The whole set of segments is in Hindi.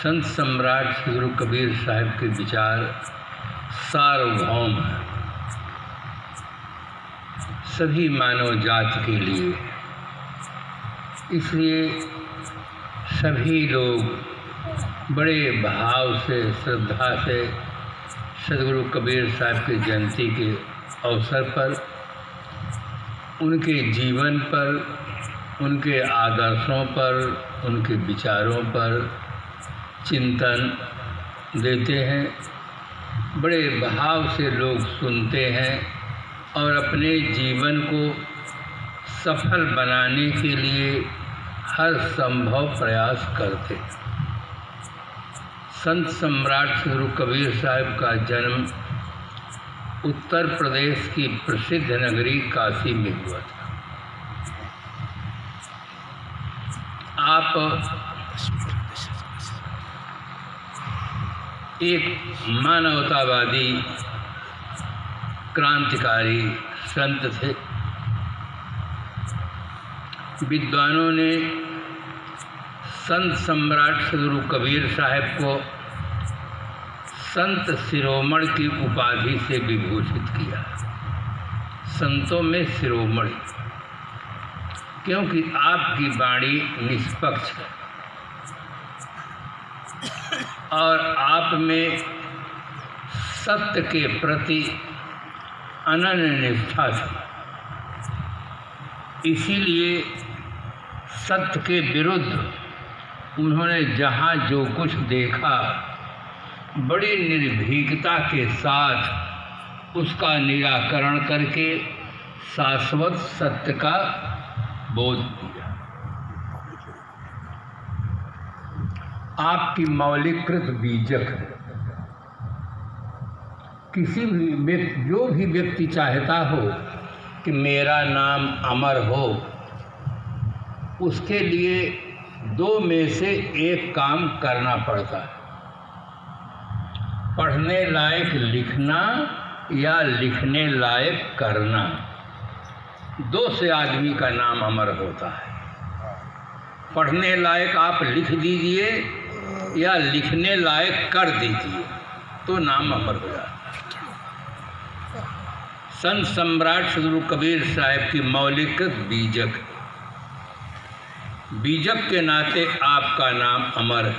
संत सम्राट श्री गुरु कबीर साहब के विचार सार्वभौम हैं सभी मानव जाति के लिए। इसलिए सभी लोग बड़े भाव से, श्रद्धा से सद्गुरु कबीर साहब की जयंती के अवसर पर उनके जीवन पर, उनके आदर्शों पर, उनके विचारों पर चिंतन देते हैं। बड़े भाव से लोग सुनते हैं और अपने जीवन को सफल बनाने के लिए हर संभव प्रयास करते हैं। संत सम्राट श्री गुरु कबीर साहब का जन्म उत्तर प्रदेश की प्रसिद्ध नगरी काशी में हुआ था। आप एक मानवतावादी क्रांतिकारी संत थे। विद्वानों ने संत सम्राट श्री गुरु कबीर साहब को संत शिरोमणि की उपाधि से विभूषित किया। संतों में शिरोमणि, क्योंकि आपकी वाणी निष्पक्ष है और आप में सत्य के प्रति अनन्य निष्ठा थी। इसीलिए सत्य के विरुद्ध उन्होंने जहाँ जो कुछ देखा बड़ी निर्भीकता के साथ उसका निराकरण करके शाश्वत सत्य का बोध दिया। आपकी मौलिकृत बीजक है। किसी भी व्यक्ति, जो भी व्यक्ति चाहता हो कि मेरा नाम अमर हो, उसके लिए दो में से एक काम करना पड़ता है, पढ़ने लायक लिखना या लिखने लायक करना। दो से आदमी का नाम अमर होता है। पढ़ने लायक आप लिख दीजिए या लिखने लायक कर दीजिए तो नाम अमर हो जाता है। संत सम्राट श्री गुरु कबीर साहब की मौलिकृत बीजक, बीजक के नाते आपका नाम अमर है।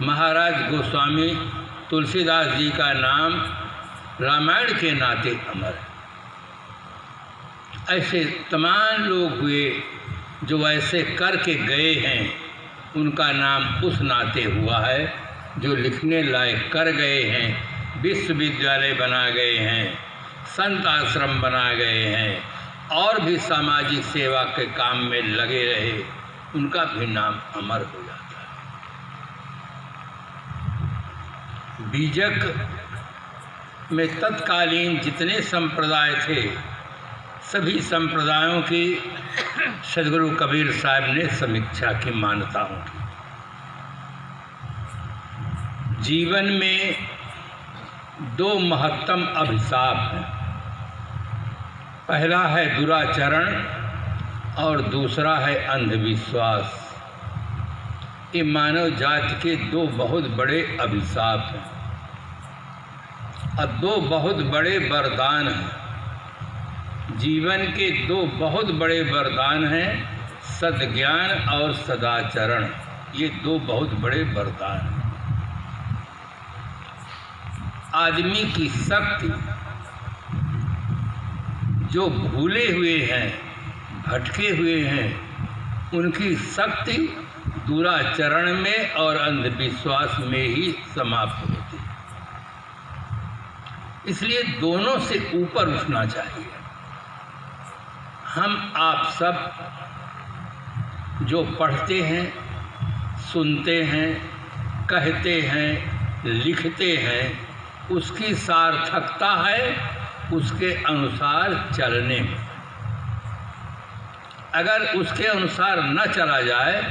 महाराज गोस्वामी तुलसीदास जी का नाम रामायण के नाते अमर है। ऐसे तमाम लोग हुए जो ऐसे करके गए हैं, उनका नाम उस नाते हुआ है जो लिखने लायक कर गए हैं, विश्वविद्यालय बना गए हैं, संत आश्रम बना गए हैं और भी सामाजिक सेवा के काम में लगे रहे, उनका भी नाम अमर हो जाता है। बीजक में तत्कालीन जितने संप्रदाय थे, सभी संप्रदायों की सद्गुरु कबीर साहब ने समीक्षा की, मान्यताओं की। जीवन में दो महत्तम अभिशाप हैं। पहला है दुराचरण और दूसरा है अंधविश्वास। ये मानव जाति के दो बहुत बड़े अभिशाप हैं और दो बहुत बड़े वरदान हैं। जीवन के दो बहुत बड़े वरदान हैं, सद्ज्ञान और सदाचरण। ये दो बहुत बड़े वरदान हैं। आदमी की शक्ति, जो भूले हुए हैं, भटके हुए हैं, उनकी शक्ति दुराचरण में और अंधविश्वास में ही समाप्त होती है। इसलिए दोनों से ऊपर उठना चाहिए। हम आप सब जो पढ़ते हैं, सुनते हैं, कहते हैं, लिखते हैं, उसकी सार्थकता है उसके अनुसार चलने में। अगर उसके अनुसार न चला जाए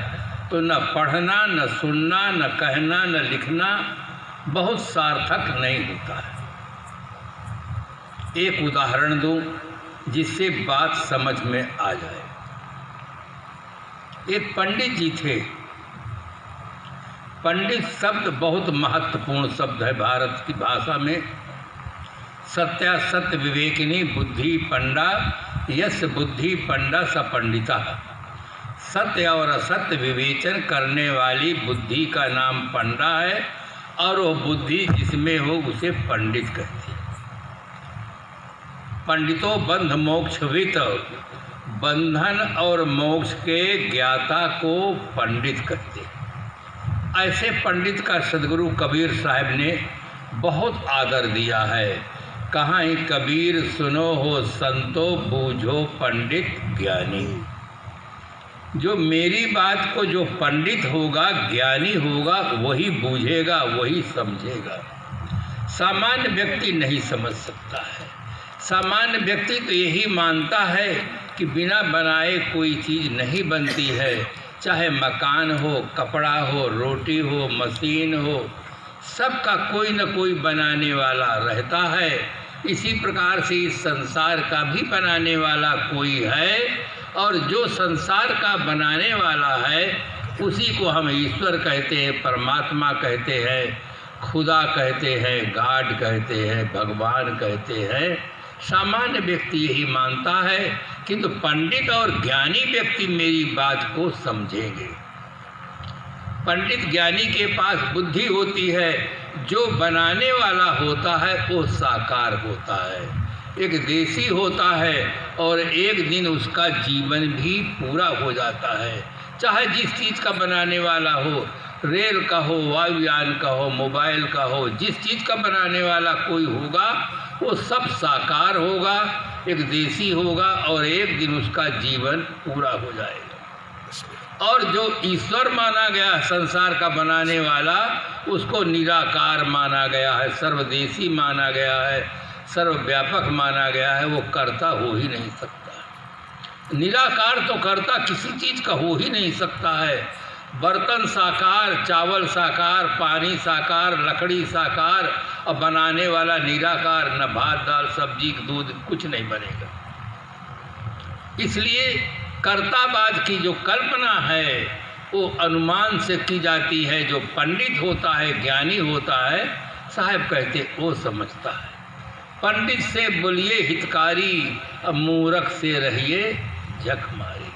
तो न पढ़ना, न सुनना, न कहना, न लिखना बहुत सार्थक नहीं होता है। एक उदाहरण दूं जिससे बात समझ में आ जाए। एक पंडित जी थे, पंडित शब्द बहुत महत्वपूर्ण शब्द है भारत की भाषा में। सत्यासत्य विवेकिनी बुद्धि पंडा, यस बुद्धि पंडा स पंडिता। सत्य और असत्य विवेचन करने वाली बुद्धि का नाम पंडा है, और वो बुद्धि जिसमें हो उसे पंडित कहते हैं। पंडितों बंध मोक्षवित, बंधन और मोक्ष के ज्ञाता को पंडित कहते हैं। ऐसे पंडित का सदगुरु कबीर साहब ने बहुत आदर दिया है। कहाँ ही कबीर सुनो हो संतो, बूझो पंडित ज्ञानी। जो मेरी बात को जो पंडित होगा, ज्ञानी होगा, वही बूझेगा, वही समझेगा। सामान्य व्यक्ति नहीं समझ सकता है। सामान्य व्यक्ति तो यही मानता है कि बिना बनाए कोई चीज़ नहीं बनती है। चाहे मकान हो, कपड़ा हो, रोटी हो, मशीन हो, सबका कोई न कोई बनाने वाला रहता है। इसी प्रकार से इस संसार का भी बनाने वाला कोई है, और जो संसार का बनाने वाला है उसी को हम ईश्वर कहते हैं, परमात्मा कहते हैं, खुदा कहते हैं, गॉड कहते हैं, भगवान कहते हैं। सामान्य व्यक्ति यही मानता है, किंतु पंडित और ज्ञानी व्यक्ति मेरी बात को समझेंगे। पंडित ज्ञानी के पास बुद्धि होती है, जो बनाने वाला होता है वो साकार होता है, एक देशी होता है, और एक दिन उसका जीवन भी पूरा हो जाता है। चाहे जिस चीज़ का बनाने वाला हो, रेल का हो, वायुयान का हो, मोबाइल का हो, जिस चीज़ का बनाने वाला कोई होगा वो सब साकार होगा, एक देशी होगा, और एक दिन उसका जीवन पूरा हो जाएगा। और जो ईश्वर माना गया संसार का बनाने वाला, उसको निराकार माना गया है, सर्वदेशी माना गया है, सर्वव्यापक माना गया है। वो कर्ता हो ही नहीं सकता। निराकार तो कर्ता किसी चीज़ का हो ही नहीं सकता है। बर्तन साकार, चावल साकार, पानी साकार, लकड़ी साकार, और बनाने वाला निराकार। न भात दाल सब्जी दूध कुछ नहीं बनेगा। इसलिए कर्तावाद की जो कल्पना है वो अनुमान से की जाती है। जो पंडित होता है, ज्ञानी होता है, साहब कहते वो समझता है। पंडित से बोलिए हितकारी, अब मूर्ख से रहिए झक मारी।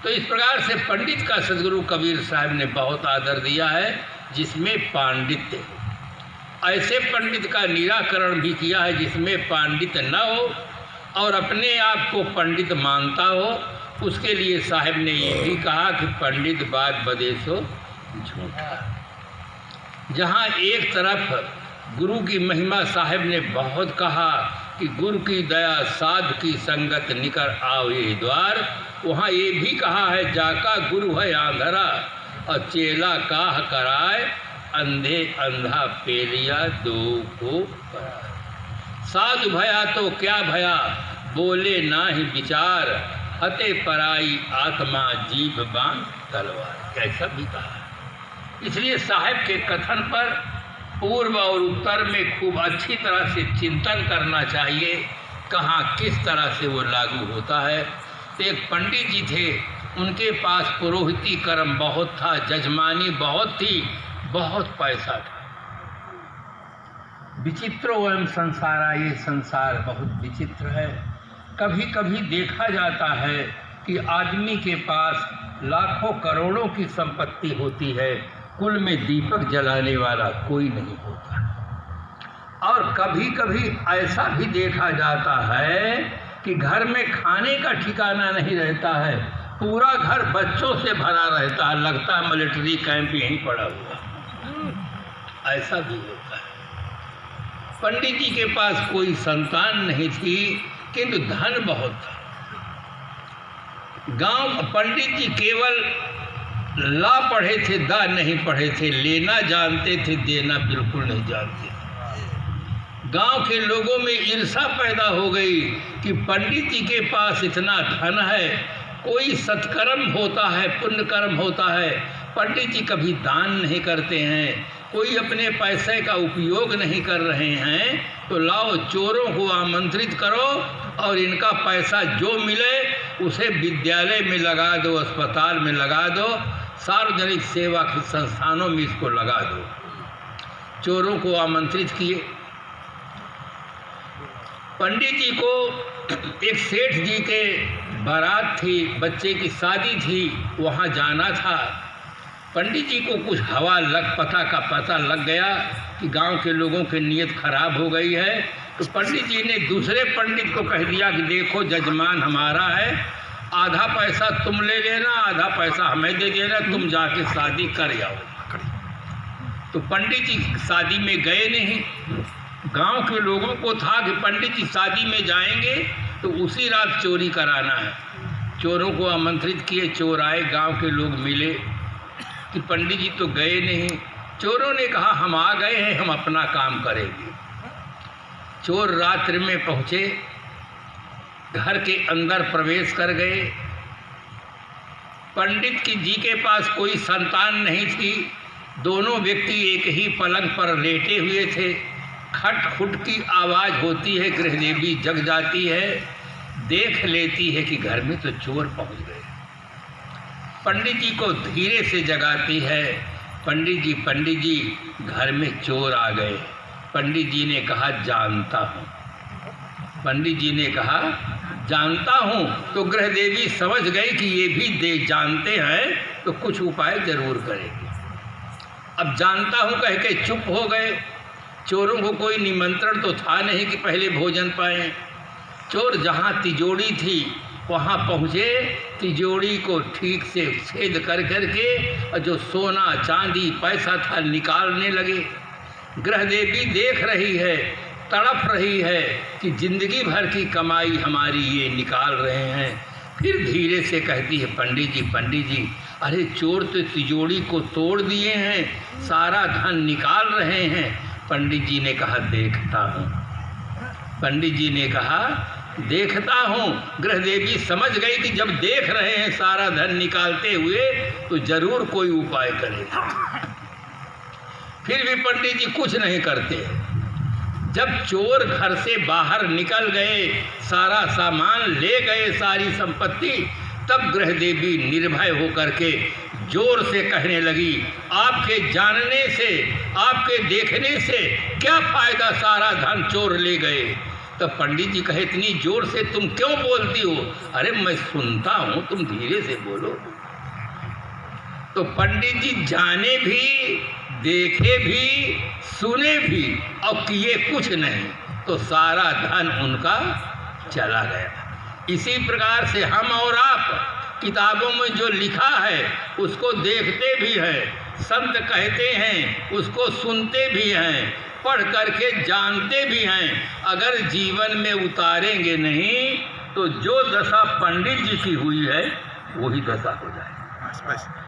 तो इस प्रकार से पंडित का सदगुरु कबीर साहब ने बहुत आदर दिया है, जिसमें पांडित्य हो। ऐसे पंडित का निराकरण भी किया है जिसमें पांडित्य न हो और अपने आप को पंडित मानता हो। उसके लिए साहब ने ये भी कहा कि पंडित बात बदेसो झूठा। जहाँ एक तरफ गुरु की महिमा साहब ने बहुत कहा कि गुरु की दया साध की संगत निकर आवे द्वार, वहाँ ये भी कहा है जाका गुरु है आंधरा और चेला काह कराए, अंधे अंधा पेलिया दो को पराए। साधु भया तो क्या भया, बोले ना ही विचार, हते पराई आत्मा जीभ बांध तलवार। ऐसा भी कहा। इसलिए साहब के कथन पर पूर्व और उत्तर में खूब अच्छी तरह से चिंतन करना चाहिए, कहाँ किस तरह से वो लागू होता है। तो एक पंडित जी थे, उनके पास पुरोहिती कर्म बहुत था, जजमानी बहुत थी, बहुत पैसा था। विचित्र एवं संसारा, ये संसार बहुत विचित्र है। कभी कभी देखा जाता है कि आदमी के पास लाखों करोड़ों की संपत्ति होती है, कुल में दीपक जलाने वाला कोई नहीं होता। और कभी कभी ऐसा भी देखा जाता है कि घर में खाने का ठिकाना नहीं रहता है, पूरा घर बच्चों से भरा रहता है, लगता है मिलिट्री कैंप यहीं पड़ा हुआ। ऐसा भी होता है। पंडित जी के पास कोई संतान नहीं थी, किंतु धन बहुत था। गांव पंडित जी केवल ला पढ़े थे, दा नहीं पढ़े थे, लेना जानते थे, देना बिल्कुल नहीं जानते थे। गांव के लोगों में ईर्ष्या पैदा हो गई कि पंडित जी के पास इतना धन है, कोई सत्कर्म होता है, पुण्य कर्म होता है, पंडित जी कभी दान नहीं करते हैं, कोई अपने पैसे का उपयोग नहीं कर रहे हैं, तो लाओ चोरों को आमंत्रित करो और इनका पैसा जो मिले उसे विद्यालय में लगा दो, अस्पताल में लगा दो, सार्वजनिक सेवा के संस्थानों में इसको लगा दो। चोरों को आमंत्रित किए। पंडित जी को एक सेठ जी के बारात थी, बच्चे की शादी थी, वहाँ जाना था। पंडित जी को कुछ पता लग गया कि गांव के लोगों की नीयत खराब हो गई है, तो पंडित जी ने दूसरे पंडित को कह दिया कि देखो जजमान हमारा है, आधा पैसा तुम ले लेना, आधा पैसा हमें दे देना, तुम जाके शादी कर आओ। तो पंडित जी शादी में गए नहीं। गांव के लोगों को था कि पंडित जी शादी में जाएंगे तो उसी रात चोरी कराना है। चोरों को आमंत्रित किए, चोर आए, गांव के लोग मिले कि पंडित जी तो गए नहीं। चोरों ने कहा हम आ गए हैं, हम अपना काम करेंगे। चोर रात्रि में पहुँचे, घर के अंदर प्रवेश कर गए। पंडित जी के पास कोई संतान नहीं थी, दोनों व्यक्ति एक ही पलंग पर लेटे हुए थे। खट खुट की आवाज़ होती है, गृहदेवी जग जाती है, देख लेती है कि घर में तो चोर पहुंच गए। पंडित जी को धीरे से जगाती है, पंडित जी घर में चोर आ गए। पंडित जी ने कहा जानता हूँ। पंडित जी ने कहा जानता हूँ, तो गृहदेवी समझ गई कि ये भी जानते हैं तो कुछ उपाय जरूर करेंगे। अब जानता हूँ कह के चुप हो गए। चोरों को कोई निमंत्रण तो था नहीं कि पहले भोजन पाएं। चोर जहाँ तिजोरी थी वहाँ पहुँचे, तिजोरी को ठीक से छेद कर के और जो सोना चांदी पैसा था निकालने लगे। गृहदेवी देख रही है, तड़प रही है कि जिंदगी भर की कमाई हमारी ये निकाल रहे हैं। फिर धीरे से कहती है पंडित जी, अरे चोर तो तिजोरी को तोड़ दिए हैं, सारा धन निकाल रहे हैं। पंडित जी ने कहा देखता हूँ। पंडित जी ने कहा देखता हूँ। गृहदेवी समझ गई कि जब देख रहे हैं सारा धन निकालते हुए तो जरूर कोई उपाय करेगा। फिर भी पंडित जी कुछ नहीं करते। जब चोर घर से बाहर निकल गए, सारा सामान ले गए, सारी संपत्ति, तब गृहदेवी निर्भय होकर के जोर से कहने लगी आपके जानने से, आपके देखने से क्या फायदा, सारा धन चोर ले गए। तो पंडित जी कहे इतनी जोर से तुम क्यों बोलती हो? अरे मैं सुनता हूँ, तुम धीरे से बोलो। तो पंडित जी जाने भी, देखे भी, सुने भी और किए कुछ नहीं, तो सारा धन उनका चला गया। इसी प्रकार से हम और आप किताबों में जो लिखा है उसको देखते भी हैं, संत कहते हैं उसको सुनते भी हैं, पढ़ करके जानते भी हैं। अगर जीवन में उतारेंगे नहीं तो जो दशा पंडित जी की हुई है वही दशा हो जाए।